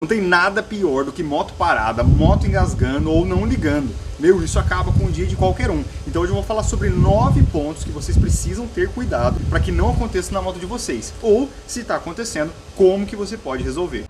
Não tem nada pior do que moto parada, moto engasgando ou não ligando. Meu, isso acaba com o dia de qualquer um. Então hoje eu vou falar sobre 9 pontos que vocês precisam ter cuidado para que não aconteça na moto de vocês. Ou, se está acontecendo, como que você pode resolver.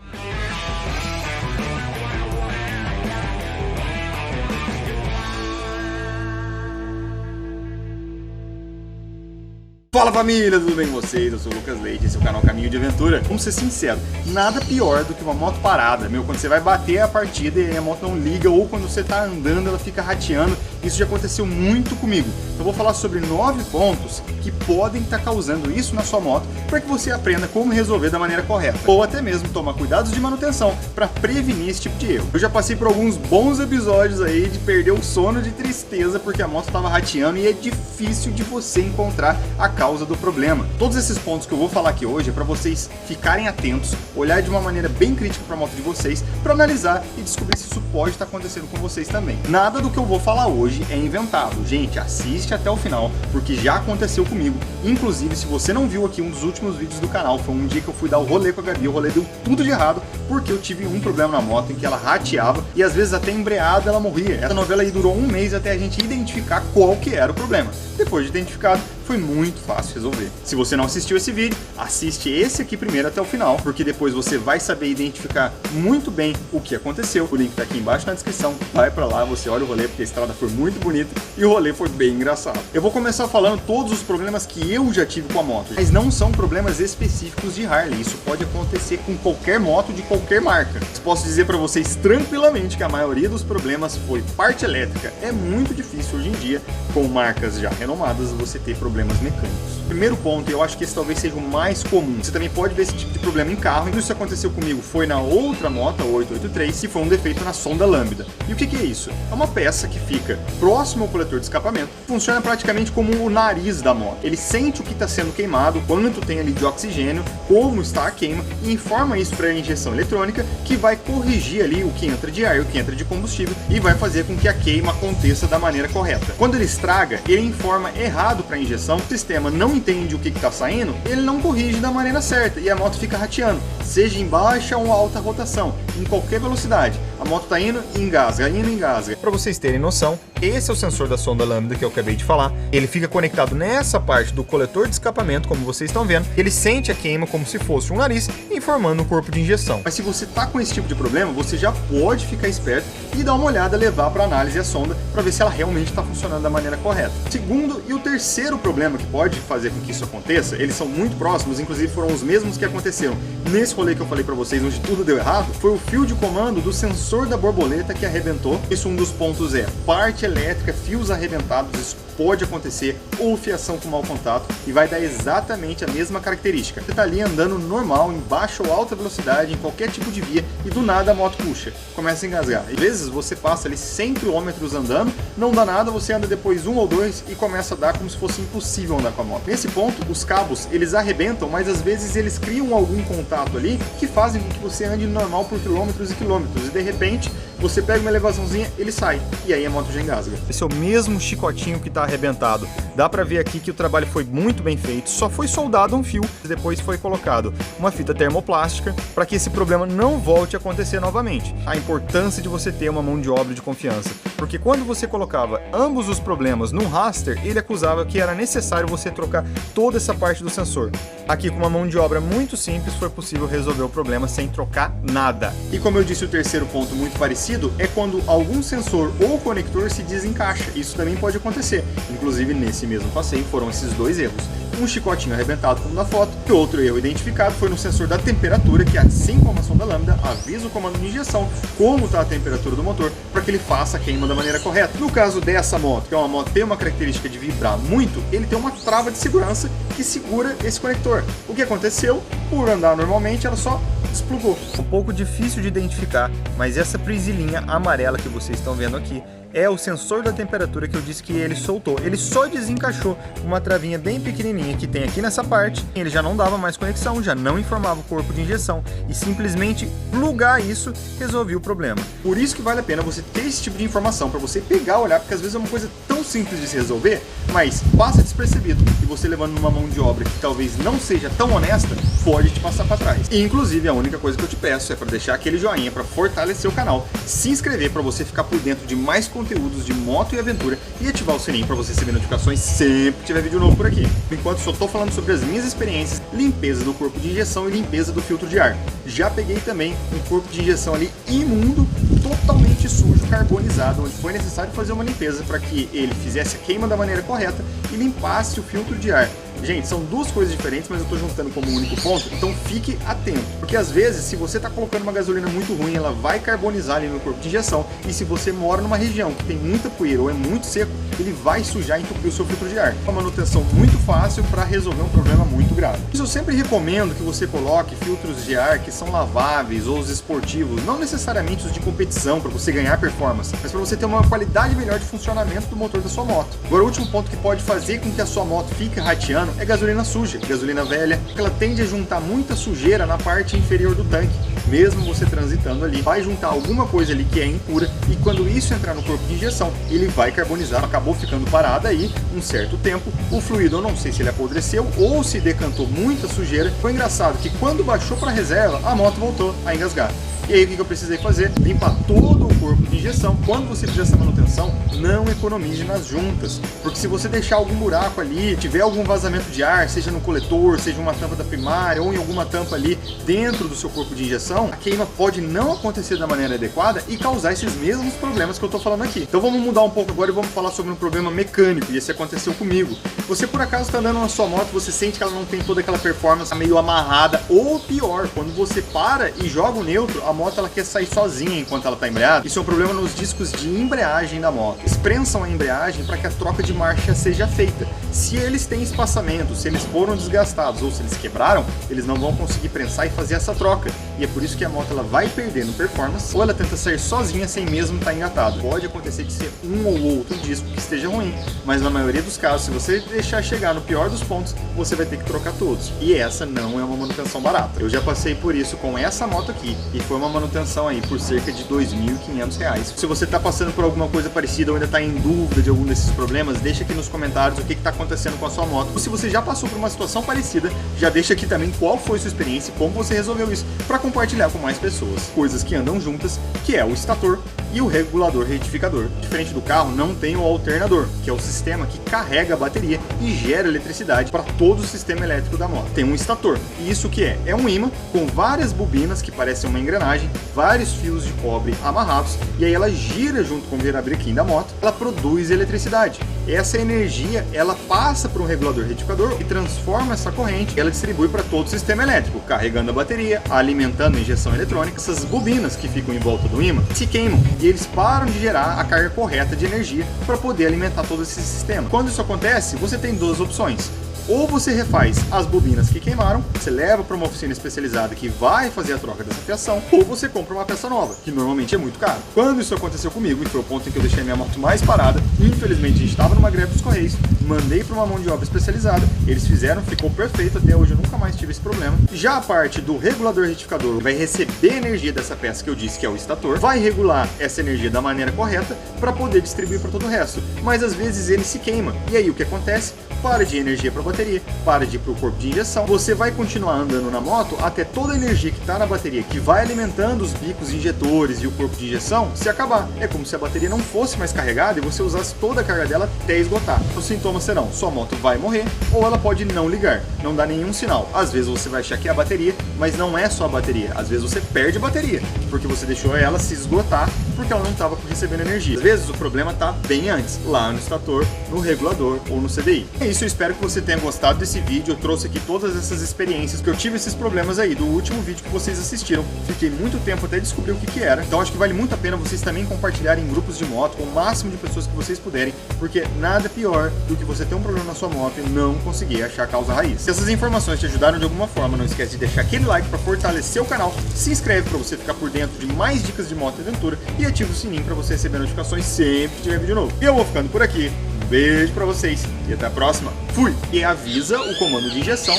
Fala família, tudo bem com vocês? Eu sou o Lucas Leite, esse é o canal Caminho de Aventura. Vamos ser sinceros, nada pior do que uma moto parada, meu, quando você vai bater a partida e a moto não liga, ou quando você tá andando ela fica rateando. Isso já aconteceu muito comigo. Eu vou falar sobre 9 pontos que podem estar causando isso na sua moto para que você aprenda como resolver da maneira correta, ou até mesmo tomar cuidados de manutenção para prevenir esse tipo de erro. Eu já passei por alguns bons episódios aí de perder o sono de tristeza porque a moto estava rateando e é difícil de você encontrar a causa do problema. Todos esses pontos que eu vou falar aqui hoje é para vocês ficarem atentos, olhar de uma maneira bem crítica para a moto de vocês, para analisar e descobrir se isso pode estar acontecendo com vocês também. Nada do que eu vou falar hoje é inventado. Gente, assiste até o final, porque já aconteceu comigo. Inclusive, se você não viu aqui um dos últimos vídeos do canal, foi um dia que eu fui dar o rolê com a Gabi, o rolê deu tudo de errado, porque eu tive um problema na moto em que ela rateava e às vezes até embreada ela morria. Essa novela aí durou um mês até a gente identificar qual que era o problema. Depois de identificado, foi muito fácil resolver. Se você não assistiu esse vídeo, assiste esse aqui primeiro até o final, porque depois você vai saber identificar muito bem o que aconteceu. O link tá aqui embaixo na descrição, vai pra lá, você olha o rolê, porque a estrada foi muito bonita e o rolê foi bem engraçado. Eu vou começar falando todos os problemas que eu já tive com a moto, mas não são problemas específicos de Harley, isso pode acontecer com qualquer moto de qualquer marca. Posso dizer pra vocês tranquilamente que a maioria dos problemas foi parte elétrica. É muito difícil hoje em dia, com marcas já renomadas, você ter problemas mecânicos. Primeiro ponto, eu acho que esse talvez seja o mais comum. Você também pode ver esse tipo de problema em carro. Isso aconteceu comigo, foi na outra moto, a 883, que foi um defeito na sonda lambda. E o que é isso? É uma peça que fica próximo ao coletor de escapamento, funciona praticamente como o nariz da moto. Ele sente o que está sendo queimado, quanto tem ali de oxigênio, como está a queima, e informa isso para a injeção eletrônica, que vai corrigir ali o que entra de ar e o que entra de combustível, e vai fazer com que a queima aconteça da maneira correta. Quando ele estraga, ele informa errado para a injeção, o sistema não entende o que está saindo, ele não corrige da maneira certa e a moto fica rateando, seja em baixa ou alta rotação, em qualquer velocidade. A moto está indo e engasga, indo e engasga. Para vocês terem noção, esse é o sensor da sonda lambda que eu acabei de falar. Ele fica conectado nessa parte do coletor de escapamento, como vocês estão vendo. Ele sente a queima como se fosse um nariz, informando o corpo de injeção. Mas se você está com esse tipo de problema, você já pode ficar esperto e dar uma olhada, levar para análise a sonda para ver se ela realmente está funcionando da maneira correta. Segundo e o terceiro problema que pode fazer com que isso aconteça, eles são muito próximos, inclusive foram os mesmos que aconteceram nesse rolê que eu falei para vocês, onde tudo deu errado, foi o fio de comando do sensor da borboleta que arrebentou. Isso, um dos pontos é parte elétrica, fios arrebentados, isso pode acontecer, ou fiação com mau contato, e vai dar exatamente a mesma característica. Você tá ali andando normal, em baixa ou alta velocidade, em qualquer tipo de via, e do nada a moto puxa, começa a engasgar. Às vezes você passa ali 100 km andando, não dá nada, você anda depois 1 ou 2 e começa a dar como se fosse impossível andar com a moto. Nesse ponto, os cabos, eles arrebentam, mas às vezes eles criam algum contato ali que fazem com que você ande normal por quilômetros e quilômetros, e de repente você pega uma elevaçãozinha, ele sai, e aí a moto já engasga. Esse é o mesmo chicotinho que está arrebentado. Dá para ver aqui que o trabalho foi muito bem feito, só foi soldado um fio, depois foi colocado uma fita termoplástica para que esse problema não volte a acontecer novamente. A importância de você ter uma mão de obra de confiança, porque quando você colocava ambos os problemas num raster, ele acusava que era necessário você trocar toda essa parte do sensor. Aqui, com uma mão de obra muito simples, foi possível resolver o problema sem trocar nada. E como eu disse, o terceiro ponto muito parecido é quando algum sensor ou conector se desencaixa. Isso também pode acontecer. Inclusive, nesse mesmo passeio foram esses dois erros. Um chicotinho arrebentado, como na foto, e outro erro identificado foi no sensor da temperatura, que assim como a sonda lambda, avisa o comando de injeção como está a temperatura do motor, para que ele faça a queima da maneira correta. No caso dessa moto, que é uma moto que tem uma característica de vibrar muito, ele tem uma trava de segurança que segura esse conector. O que aconteceu? Por andar normalmente, ela só desplugou. Um pouco difícil de identificar, mas essa prisilinha amarela que vocês estão vendo aqui é o sensor da temperatura que eu disse que ele soltou. Ele só desencaixou uma travinha bem pequenininha que tem aqui nessa parte. Ele já não dava mais conexão, já não informava o corpo de injeção, e simplesmente plugar isso resolvia o problema. Por isso que vale a pena você ter esse tipo de informação, para você pegar, olhar, porque às vezes é uma coisa tão tão simples de se resolver, mas passa despercebido, e você levando numa mão de obra que talvez não seja tão honesta, pode te passar para trás. E, inclusive, a única coisa que eu te peço é para deixar aquele joinha para fortalecer o canal, se inscrever para você ficar por dentro de mais conteúdos de moto e aventura e ativar o sininho para você receber notificações sempre que tiver vídeo novo por aqui. Enquanto só tô falando sobre as minhas experiências, limpeza do corpo de injeção e limpeza do filtro de ar. Já peguei também um corpo de injeção ali imundo, totalmente sujo, carbonizado, onde foi necessário fazer uma limpeza para que ele fizesse a queima da maneira correta e limpasse o filtro de ar. Gente, são duas coisas diferentes, mas eu estou juntando como um único ponto, então fique atento. Porque às vezes, se você está colocando uma gasolina muito ruim, ela vai carbonizar ali no corpo de injeção. E se você mora numa região que tem muita poeira ou é muito seco, ele vai sujar e entupir o seu filtro de ar. É uma manutenção muito fácil para resolver um problema muito grave. Eu sempre recomendo que você coloque filtros de ar que são laváveis ou os esportivos, não necessariamente os de competição para você ganhar performance, mas para você ter uma qualidade melhor de funcionamento do motor da sua moto. Agora, o último ponto que pode fazer com que a sua moto fique rateando é gasolina suja, gasolina velha, porque ela tende a juntar muita sujeira na parte inferior do tanque. Mesmo você transitando ali, vai juntar alguma coisa ali que é impura e quando isso entrar no corpo de injeção, ele vai carbonizar. Acabou ficando parada aí um certo tempo, o fluido eu não sei se ele apodreceu ou se decantou muita sujeira. Foi engraçado que quando baixou para reserva, a moto voltou a engasgar. E aí o que eu precisei fazer? Limpar todo o corpo de injeção. Quando você fizer essa manutenção, não economize nas juntas, porque se você deixar algum buraco ali, tiver algum vazamento de ar, seja no coletor, seja uma tampa da primária ou em alguma tampa ali dentro do seu corpo de injeção, a queima pode não acontecer da maneira adequada e causar esses mesmos problemas que eu tô falando aqui. Então vamos mudar um pouco agora e vamos falar sobre um problema mecânico, e esse aconteceu comigo. Você por acaso está andando na sua moto, você sente que ela não tem toda aquela performance meio amarrada, ou pior, quando você para e joga o neutro, a moto ela quer sair sozinha enquanto ela está embreada. Isso é um problema nos discos de embreagem da moto. Eles prensam a embreagem para que a troca de marcha seja feita. Se eles têm espaçamento, se eles foram desgastados ou se eles quebraram, eles não vão conseguir prensar e fazer essa troca. E é por isso que a moto ela vai perdendo performance ou ela tenta sair sozinha sem mesmo estar engatado. Pode acontecer de ser um ou outro disco que esteja ruim, mas na maioria dos casos, se você deixar chegar no pior dos pontos, você vai ter que trocar todos. E essa não é uma manutenção barata. Eu já passei por isso com essa moto aqui e foi uma manutenção aí por cerca de R$ 2.500. Se você está passando por alguma coisa parecida ou ainda está em dúvida de algum desses problemas, deixa aqui nos comentários o que está acontecendo com a sua moto. Ou se você já passou por uma situação parecida, já deixa aqui também qual foi sua experiência e como você resolveu isso para compartilhar com mais pessoas. Coisas que andam juntas, que é o estator e o regulador retificador. Diferente do carro, não tem o alternador, que é o sistema que carrega a bateria e gera eletricidade para todo o sistema elétrico da moto. Tem um estator, e isso que é? É um ímã com várias bobinas que parecem uma engrenagem, vários fios de cobre amarrados, e aí ela gira junto com o virabrequim da moto, ela produz eletricidade. Essa energia, ela passa para um regulador retificador e transforma essa corrente, e ela distribui para todo o sistema elétrico, carregando a bateria, alimentando a injeção eletrônica. Essas bobinas que ficam em volta do ímã se queimam, e eles param de gerar a carga correta de energia para poder alimentar todo esse sistema. Quando isso acontece, você tem duas opções. Ou você refaz as bobinas que queimaram, você leva para uma oficina especializada que vai fazer a troca dessa fiação, ou você compra uma peça nova, que normalmente é muito caro. Quando isso aconteceu comigo, e foi o ponto em que eu deixei minha moto mais parada, infelizmente a gente estava numa greve dos Correios, mandei para uma mão de obra especializada, eles fizeram, ficou perfeito, até hoje eu nunca mais tive esse problema. Já a parte do regulador retificador vai receber energia dessa peça que eu disse que é o estator, vai regular essa energia da maneira correta para poder distribuir para todo o resto, mas às vezes ele se queima, e aí o que acontece? Para de energia para a bateria, para de ir para o corpo de injeção, você vai continuar andando na moto até toda a energia que está na bateria, que vai alimentando os bicos injetores e o corpo de injeção, se acabar. É como se a bateria não fosse mais carregada e você usasse toda a carga dela até esgotar. Os sintomas serão, sua moto vai morrer ou ela pode não ligar, não dar nenhum sinal. Às vezes você vai achar que é a bateria, mas não é só a bateria. Às vezes você perde a bateria, porque você deixou ela se esgotar porque ela não estava recebendo energia. Às vezes o problema está bem antes, lá no estator, no regulador ou no CDI. É isso, eu espero que você tenha gostado desse vídeo. Eu trouxe aqui todas essas experiências que eu tive, esses problemas aí do último vídeo que vocês assistiram. Fiquei muito tempo até descobrir o que era, então acho que vale muito a pena vocês também compartilharem em grupos de moto com o máximo de pessoas que vocês puderem, porque nada pior do que você ter um problema na sua moto e não conseguir achar a causa raiz. Se essas informações te ajudaram de alguma forma, não esquece de deixar aquele like para fortalecer o canal, se inscreve para você ficar por dentro de mais dicas de moto e aventura e ativa o sininho para você receber notificações sempre que tiver vídeo novo. E eu vou ficando por aqui. Um beijo pra vocês e até a próxima. Fui! E avisa o comando de injeção